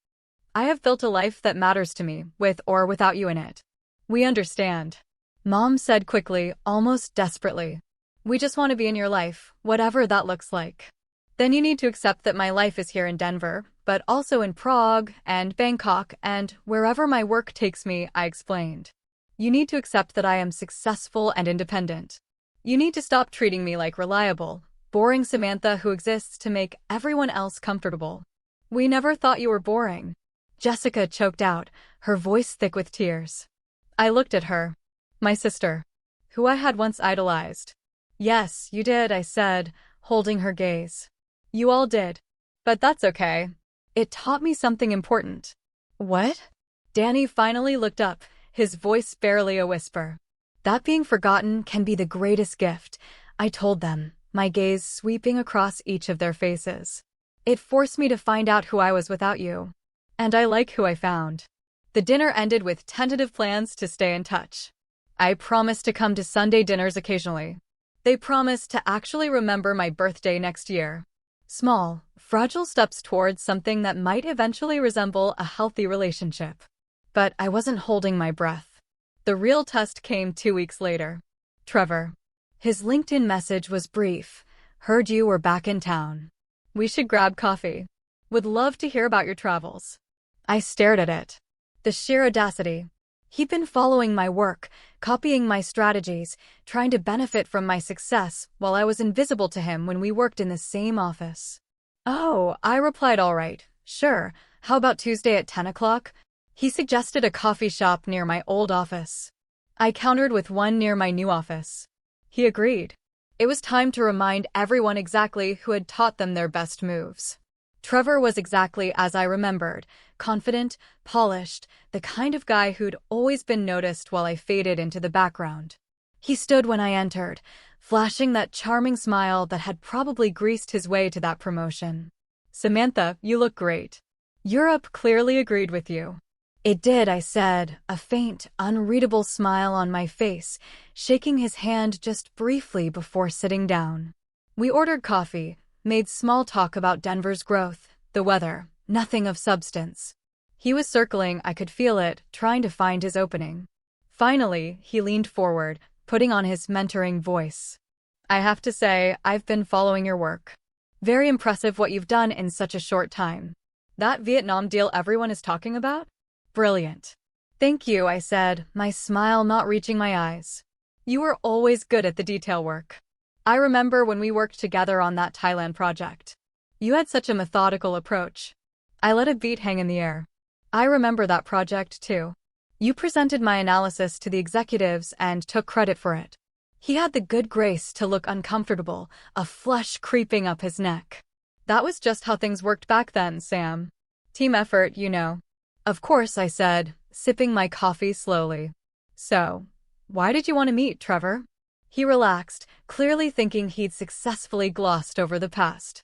Speaker 1: I have built a life that matters to me, with or without you in it. We understand. Mom said quickly, almost desperately. We just want to be in your life, whatever that looks like. Then you need to accept that my life is here in Denver, but also in Prague and Bangkok and wherever my work takes me, I explained. You need to accept that I am successful and independent. You need to stop treating me like reliable, boring Samantha who exists to make everyone else comfortable. We never thought you were boring. Jessica choked out, her voice thick with tears. I looked at her. My sister, who I had once idolized. Yes, you did, I said, holding her gaze. You all did. But that's okay. It taught me something important. What? Danny finally looked up, his voice barely a whisper. That being forgotten can be the greatest gift, I told them, my gaze sweeping across each of their faces. It forced me to find out who I was without you. And I like who I found. The dinner ended with tentative plans to stay in touch. I promised to come to Sunday dinners occasionally. They promised to actually remember my birthday next year. Small, fragile steps towards something that might eventually resemble a healthy relationship. But I wasn't holding my breath. The real test came 2 weeks later. Trevor. His LinkedIn message was brief. Heard you were back in town. We should grab coffee. Would love to hear about your travels. I stared at it. The sheer audacity. He'd been following my work, copying my strategies, trying to benefit from my success while I was invisible to him when we worked in the same office. Oh, I replied, all right, sure. How about Tuesday at 10 o'clock? He suggested a coffee shop near my old office. I countered with one near my new office. He agreed. It was time to remind everyone exactly who had taught them their best moves. Trevor was exactly as I remembered, confident, polished, the kind of guy who'd always been noticed while I faded into the background. He stood when I entered, flashing that charming smile that had probably greased his way to that promotion. Samantha, you look great. Europe clearly agreed with you. It did, I said, a faint, unreadable smile on my face, shaking his hand just briefly before sitting down. We ordered coffee, made small talk about Denver's growth, the weather, nothing of substance. He was circling, I could feel it, trying to find his opening. Finally, he leaned forward, putting on his mentoring voice. I have to say, I've been following your work. Very impressive what you've done in such a short time. That Vietnam deal everyone is talking about? Brilliant. Thank you, I said, my smile not reaching my eyes. You were always good at the detail work. I remember when we worked together on that Thailand project. You had such a methodical approach. I let a beat hang in the air. I remember that project too. You presented my analysis to the executives and took credit for it. He had the good grace to look uncomfortable, a flush creeping up his neck. That was just how things worked back then, Sam. Team effort, you know. Of course, I said, sipping my coffee slowly. So, why did you want to meet, Trevor? He relaxed, clearly thinking he'd successfully glossed over the past.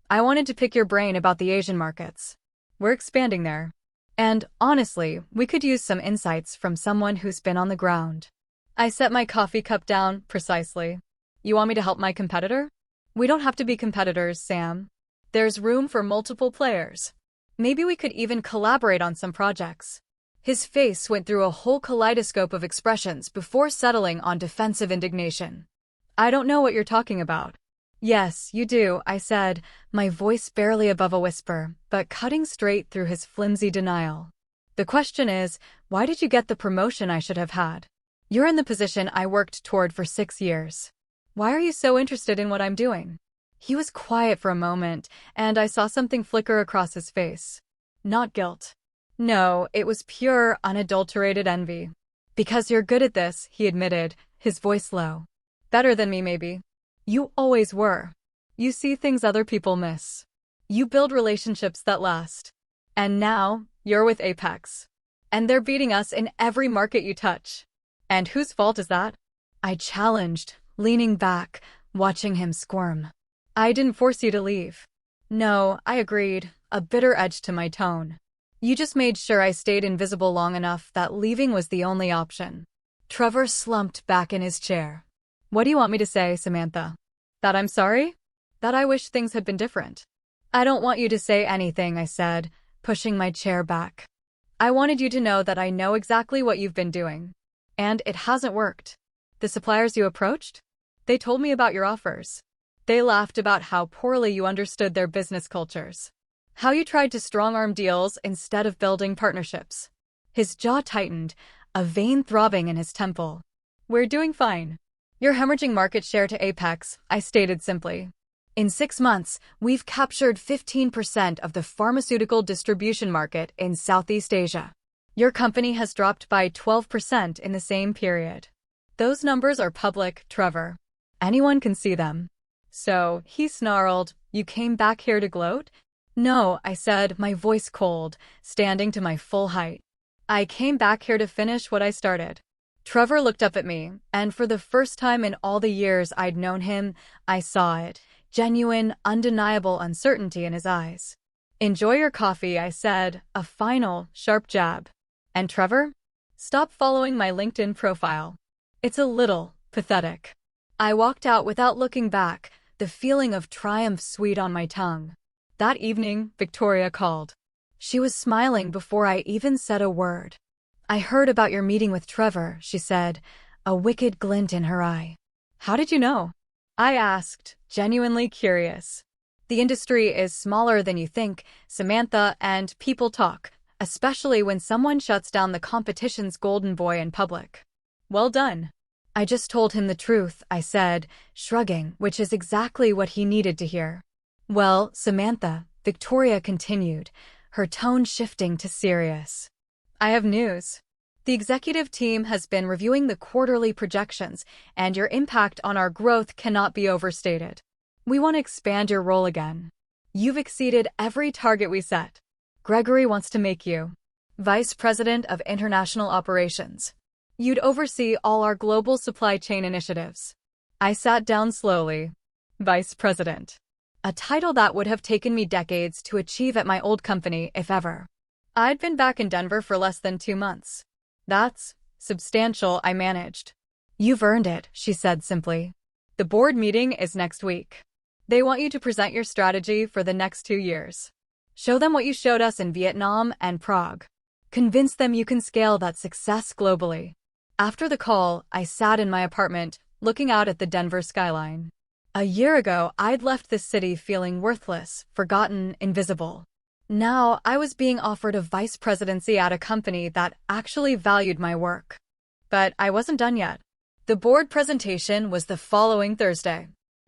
Speaker 1: I wanted to pick your brain about the Asian markets. We're expanding there. And, honestly, we could use some insights from someone who's been on the ground. I set my coffee cup down, precisely. You want me to help my competitor? We don't have to be competitors, Sam. There's room for multiple players. Maybe we could even collaborate on some projects. His face went through a whole kaleidoscope of expressions before settling on defensive indignation. I don't know what you're talking about. Yes, you do, I said, my voice barely above a whisper, but cutting straight through his flimsy denial. The question is, why did you get the promotion I should have had? You're in the position I worked toward for 6 years. Why are you so interested in what I'm doing? He was quiet for a moment, and I saw something flicker across his face. Not guilt. No, it was pure, unadulterated envy. Because you're good at this, he admitted, his voice low. Better than me, maybe. You always were. You see things other people miss. You build relationships that last. And now, you're with Apex. And they're beating us in every market you touch. And whose fault is that? I challenged, leaning back, watching him squirm. I didn't force you to leave. No, I agreed, a bitter edge to my tone. You just made sure I stayed invisible long enough that leaving was the only option. Trevor slumped back in his chair. What do you want me to say, Samantha? That I'm sorry? That I wish things had been different? I don't want you to say anything, I said, pushing my chair back. I wanted you to know that I know exactly what you've been doing. And it hasn't worked. The suppliers you approached? They told me about your offers. They laughed about how poorly you understood their business cultures. How you tried to strong-arm deals instead of building partnerships. His jaw tightened, a vein throbbing in his temple. We're doing fine. You're hemorrhaging market share to Apex, I stated simply. In 6 months, we've captured 15% of the pharmaceutical distribution market in Southeast Asia. Your company has dropped by 12% in the same period. Those numbers are public, Trevor. Anyone can see them. So, he snarled, you came back here to gloat? No, I said, my voice cold, standing to my full height. I came back here to finish what I started. Trevor looked up at me, and for the first time in all the years I'd known him, I saw it. Genuine, undeniable uncertainty in his eyes. Enjoy your coffee, I said, a final, sharp jab. And Trevor? Stop following my LinkedIn profile. It's a little pathetic. I walked out without looking back, the feeling of triumph sweet on my tongue. That evening, Victoria called. She was smiling before I even said a word. I heard about your meeting with Trevor, she said, a wicked glint in her eye. How did you know? I asked, genuinely curious. The industry is smaller than you think, Samantha, and people talk, especially when someone shuts down the competition's golden boy in public. Well done. I just told him the truth, I said, shrugging, which is exactly what he needed to hear. Well, Samantha, Victoria continued, her tone shifting to serious. I have news. The executive team has been reviewing the quarterly projections, and your impact on our growth cannot be overstated. We want to expand your role again. You've exceeded every target we set. Gregory wants to make you Vice President of International Operations. You'd oversee all our global supply chain initiatives. I sat down slowly. Vice President. A title that would have taken me decades to achieve at my old company, if ever. I'd been back in Denver for less than 2 months. That's substantial, I managed. You've earned it, she said simply. The board meeting is next week. They want you to present your strategy for the next 2 years. Show them what you showed us in Vietnam and Prague. Convince them you can scale that success globally. After the call, I sat in my apartment, looking out at the Denver skyline. A year ago, I'd left this city feeling worthless, forgotten, invisible. Now, I was being offered a vice presidency at a company that actually valued my work. But I wasn't done yet. The board presentation was the following Thursday.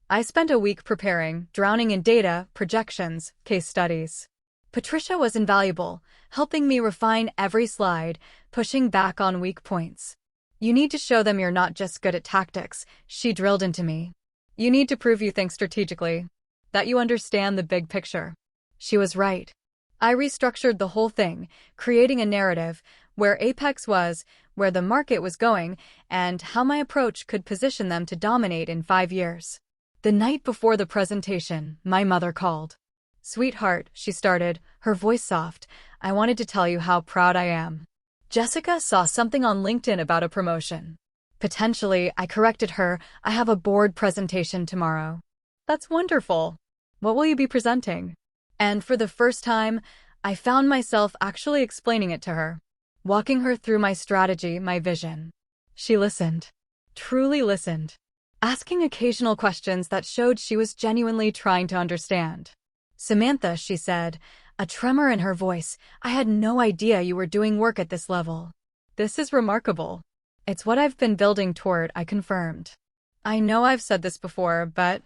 Speaker 1: I spent a week preparing, drowning in data, projections, case studies. Patricia was invaluable, helping me refine every slide, pushing back on weak points. You need to show them you're not just good at tactics, she drilled into me. You need to prove you think strategically, that you understand the big picture. She was right. I restructured the whole thing, creating a narrative where Apex was, where the market was going, and how my approach could position them to dominate in 5 years. The night before the presentation, my mother called. Sweetheart, she started, her voice soft, I wanted to tell you how proud I am. Jessica saw something on LinkedIn about a promotion. Potentially, I corrected her, I have a board presentation tomorrow. That's wonderful. What will you be presenting? And for the first time, I found myself actually explaining it to her, walking her through my strategy, my vision. She listened, truly listened, asking occasional questions that showed she was genuinely trying to understand. Samantha, she said, a tremor in her voice, I had no idea you were doing work at this level. This is remarkable. It's what I've been building toward, I confirmed. I know I've said this before, but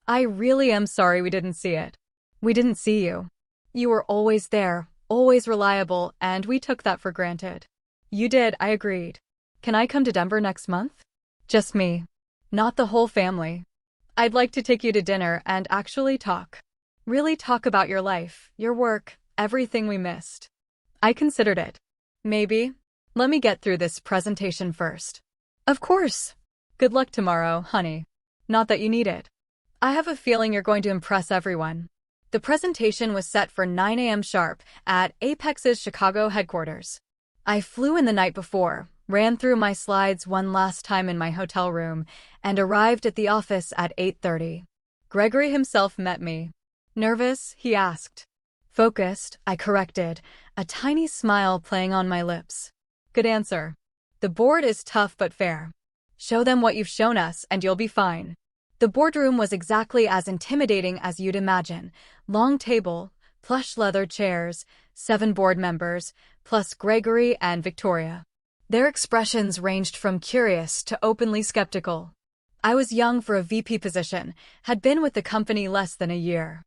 Speaker 1: I really am sorry we didn't see it. We didn't see you. You were always there, always reliable, and we took that for granted. You did, I agreed. Can I come to Denver next month? Just me. Not the whole family. I'd like to take you to dinner and actually talk. Really talk about your life, your work, everything we missed. I considered it. Maybe. Let me get through this presentation first. Of course. Good luck tomorrow, honey. Not that you need it. I have a feeling you're going to impress everyone. The presentation was set for 9 a.m. sharp at Apex's Chicago headquarters. I flew in the night before, ran through my slides one last time in my hotel room, and arrived at the office at 8:30. Gregory himself met me. Nervous? He asked. Focused, I corrected, a tiny smile playing on my lips. Good answer. The board is tough but fair. Show them what you've shown us and you'll be fine. The boardroom was exactly as intimidating as you'd imagine. Long table, plush leather chairs, 7 board members, plus Gregory and Victoria. Their expressions ranged from curious to openly skeptical. I was young for a VP position, had been with the company less than a year.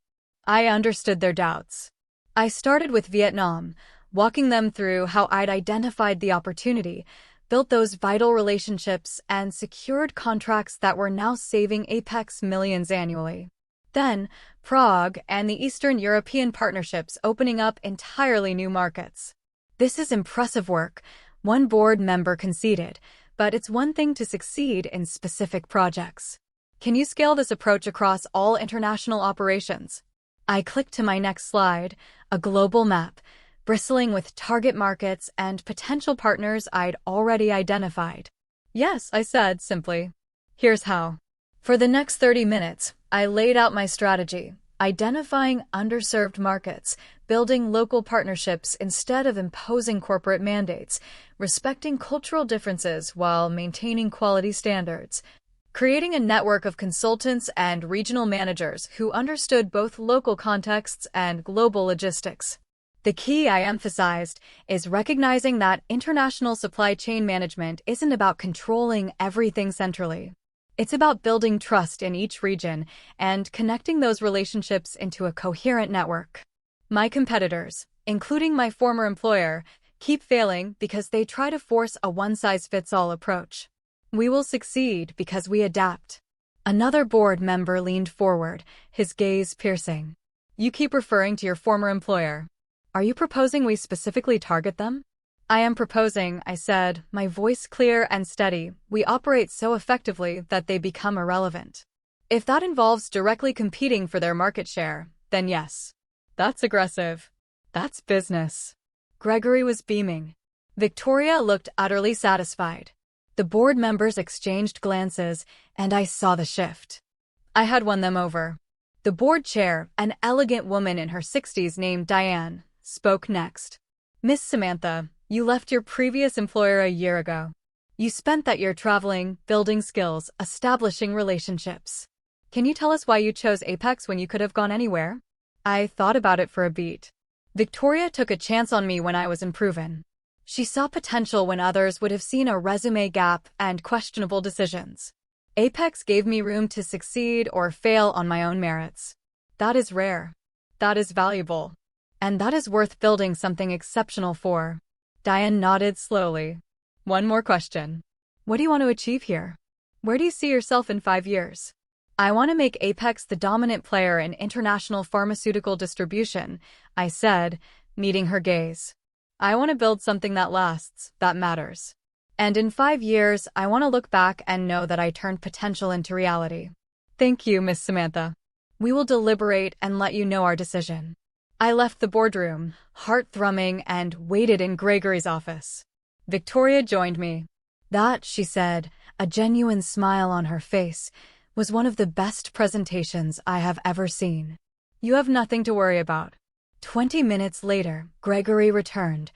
Speaker 1: I understood their doubts. I started with Vietnam, walking them through how I'd identified the opportunity, built those vital relationships, and secured contracts that were now saving Apex millions annually. Then, Prague and the Eastern European partnerships opening up entirely new markets. This is impressive work, one board member conceded, but it's one thing to succeed in specific projects. Can you scale this approach across all international operations? I clicked to my next slide, a global map, bristling with target markets and potential partners I'd already identified. Yes, I said simply. Here's how. For the next 30 minutes, I laid out my strategy, identifying underserved markets, building local partnerships instead of imposing corporate mandates, respecting cultural differences while maintaining quality standards, creating a network of consultants and regional managers who understood both local contexts and global logistics. The key, I emphasized, is recognizing that international supply chain management isn't about controlling everything centrally. It's about building trust in each region and connecting those relationships into a coherent network. My competitors, including my former employer, keep failing because they try to force a one-size-fits-all approach. We will succeed because we adapt. Another board member leaned forward, his gaze piercing. You keep referring to your former employer. Are you proposing we specifically target them? I am proposing, I said, my voice clear and steady, we operate so effectively that they become irrelevant. If that involves directly competing for their market share, then yes. That's aggressive. That's business. Gregory was beaming. Victoria looked utterly satisfied. The board members exchanged glances, and I saw the shift. I had won them over. The board chair, an elegant woman in her 60s named Diane, spoke next. Miss Samantha, you left your previous employer a year ago. You spent that year traveling, building skills, establishing relationships. Can you tell us why you chose Apex when you could have gone anywhere? I thought about it for a beat. Victoria took a chance on me when I was unproven. She saw potential when others would have seen a resume gap and questionable decisions. Apex gave me room to succeed or fail on my own merits. That is rare. That is valuable. And that is worth building something exceptional for. Diane nodded slowly. One more question. What do you want to achieve here? Where do you see yourself in 5 years? I want to make Apex the dominant player in international pharmaceutical distribution, I said, meeting her gaze. I want to build something that lasts, that matters. And in 5 years, I want to look back and know that I turned potential into reality. Thank you, Miss Samantha. We will deliberate and let you know our decision. I left the boardroom, heart thrumming, and waited in Gregory's office. Victoria joined me. That, she said, a genuine smile on her face, was one of the best presentations I have ever seen. You have nothing to worry about. 20 minutes later, Gregory returned,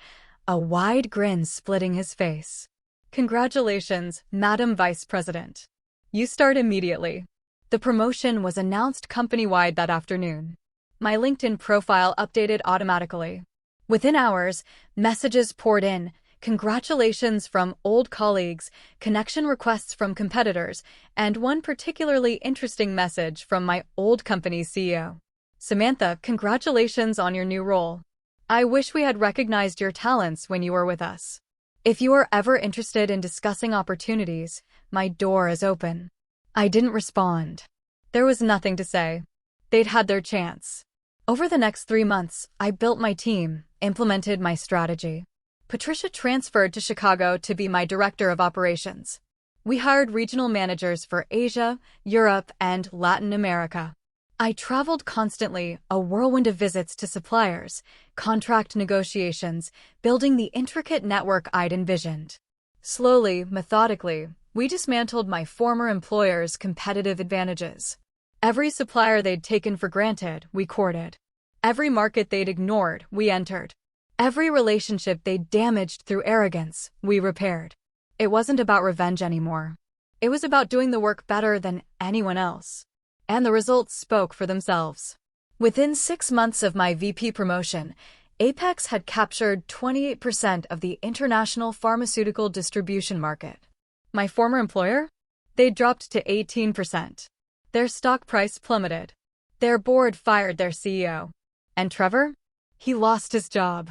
Speaker 1: a wide grin splitting his face. Congratulations, Madam Vice President. You start immediately. The promotion was announced company-wide that afternoon. My LinkedIn profile updated automatically. Within hours, messages poured in, congratulations from old colleagues, connection requests from competitors, and one particularly interesting message from my old company's CEO. Samantha, congratulations on your new role. I wish we had recognized your talents when you were with us. If you are ever interested in discussing opportunities, my door is open. I didn't respond. There was nothing to say. They'd had their chance. Over the next 3 months, I built my team, implemented my strategy. Patricia transferred to Chicago to be my director of operations. We hired regional managers for Asia, Europe, and Latin America. I traveled constantly, a whirlwind of visits to suppliers, contract negotiations, building the intricate network I'd envisioned. Slowly, methodically, we dismantled my former employer's competitive advantages. Every supplier they'd taken for granted, we courted. Every market they'd ignored, we entered. Every relationship they'd damaged through arrogance, we repaired. It wasn't about revenge anymore. It was about doing the work better than anyone else. And the results spoke for themselves. Within 6 months of my VP promotion, Apex had captured 28% of the international pharmaceutical distribution market. My former employer? They dropped to 18%. Their stock price plummeted. Their board fired their CEO. And Trevor? He lost his job.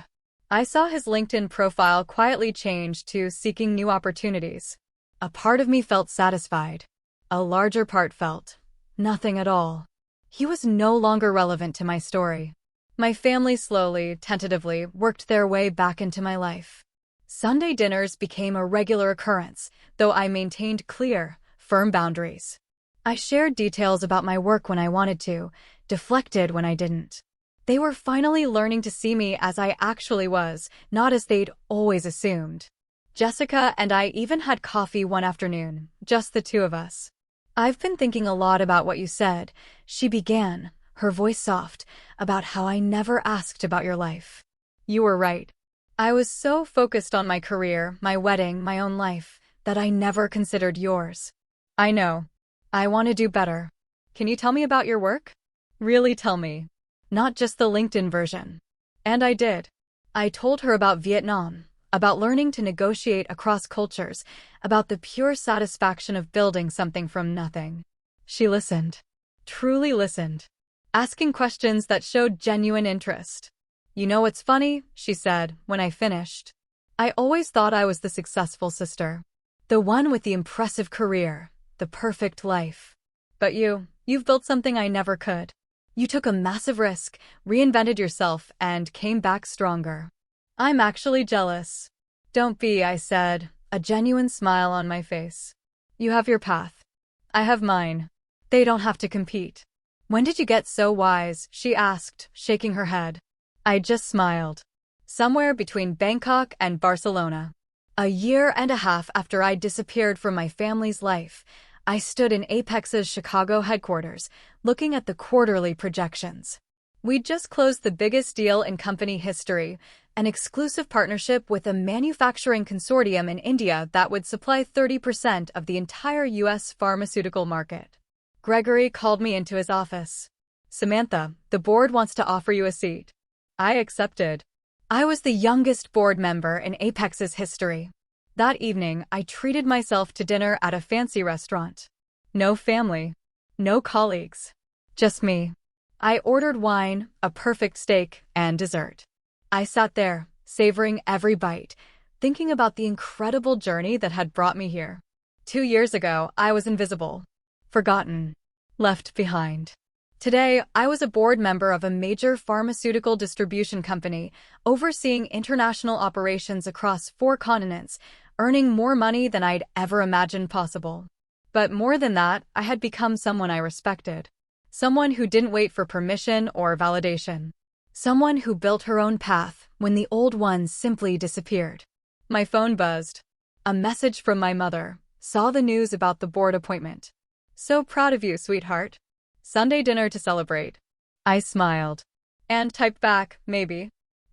Speaker 1: I saw his LinkedIn profile quietly change to seeking new opportunities. A part of me felt satisfied. A larger part felt nothing at all. He was no longer relevant to my story. My family slowly, tentatively, worked their way back into my life. Sunday dinners became a regular occurrence, though I maintained clear, firm boundaries. I shared details about my work when I wanted to, deflected when I didn't. They were finally learning to see me as I actually was, not as they'd always assumed. Jessica and I even had coffee one afternoon, just the two of us. "I've been thinking a lot about what you said," she began, her voice soft, "about how I never asked about your life. You were right. I was so focused on my career, my wedding, my own life, that I never considered yours. I know. I want to do better. Can you tell me about your work? Really tell me. Not just the LinkedIn version." And I did. I told her about Vietnam, about learning to negotiate across cultures, about the pure satisfaction of building something from nothing. She listened. Truly listened. Asking questions that showed genuine interest. "You know what's funny?" she said, when I finished. "I always thought I was the successful sister. The one with the impressive career, the perfect life. But you've built something I never could. You took a massive risk, reinvented yourself, and came back stronger. I'm actually jealous." "Don't be," I said, a genuine smile on my face. "You have your path. I have mine. They don't have to compete." "When did you get so wise?" she asked, shaking her head. I just smiled. "Somewhere between Bangkok and Barcelona." 1.5 years after I'd disappeared from my family's life, I stood in Apex's Chicago headquarters, looking at the quarterly projections. We'd just closed the biggest deal in company history, an exclusive partnership with a manufacturing consortium in India that would supply 30% of the entire U.S. pharmaceutical market. Gregory called me into his office. "Samantha, the board wants to offer you a seat." I accepted. I was the youngest board member in Apex's history. That evening, I treated myself to dinner at a fancy restaurant. No family. No colleagues. Just me. I ordered wine, a perfect steak, and dessert. I sat there, savoring every bite, thinking about the incredible journey that had brought me here. 2 years ago, I was invisible. Forgotten. Left behind. Today, I was a board member of a major pharmaceutical distribution company, overseeing international operations across 4 continents, earning more money than I'd ever imagined possible. But more than that, I had become someone I respected. Someone who didn't wait for permission or validation. Someone who built her own path when the old ones simply disappeared. My phone buzzed. A message from my mother. Saw the news about the board appointment. "So proud of you, sweetheart. Sunday dinner to celebrate." I smiled. And typed back, "Maybe.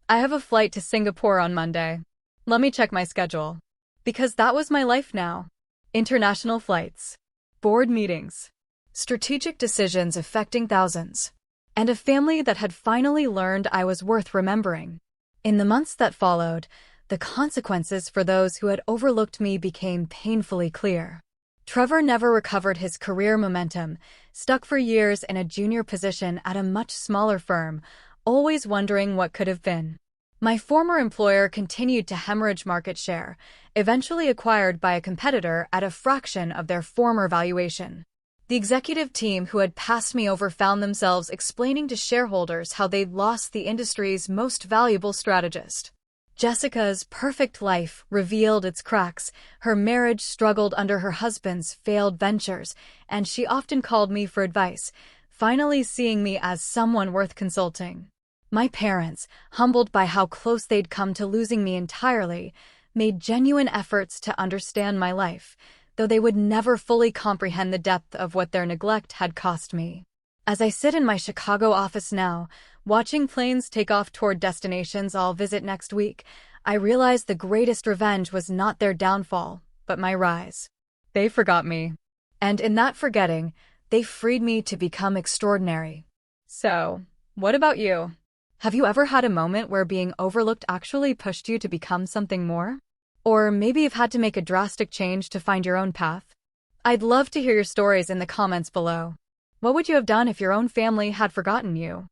Speaker 1: I have a flight to Singapore on Monday. Let me check my schedule." Because that was my life now. International flights. Board meetings. Strategic decisions affecting thousands. And a family that had finally learned I was worth remembering. In the months that followed, the consequences for those who had overlooked me became painfully clear. Trevor never recovered his career momentum, stuck for years in a junior position at a much smaller firm, always wondering what could have been. My former employer continued to hemorrhage market share, eventually acquired by a competitor at a fraction of their former valuation. The executive team who had passed me over found themselves explaining to shareholders how they'd lost the industry's most valuable strategist. Jessica's perfect life revealed its cracks. Her marriage struggled under her husband's failed ventures, and she often called me for advice, finally seeing me as someone worth consulting. My parents, humbled by how close they'd come to losing me entirely, made genuine efforts to understand my life, though they would never fully comprehend the depth of what their neglect had cost me. As I sit in my Chicago office now, watching planes take off toward destinations I'll visit next week, I realize the greatest revenge was not their downfall, but my rise. They forgot me. And in that forgetting, they freed me to become extraordinary. So, what about you? Have you ever had a moment where being overlooked actually pushed you to become something more? Or maybe you've had to make a drastic change to find your own path? I'd love to hear your stories in the comments below. What would you have done if your own family had forgotten you?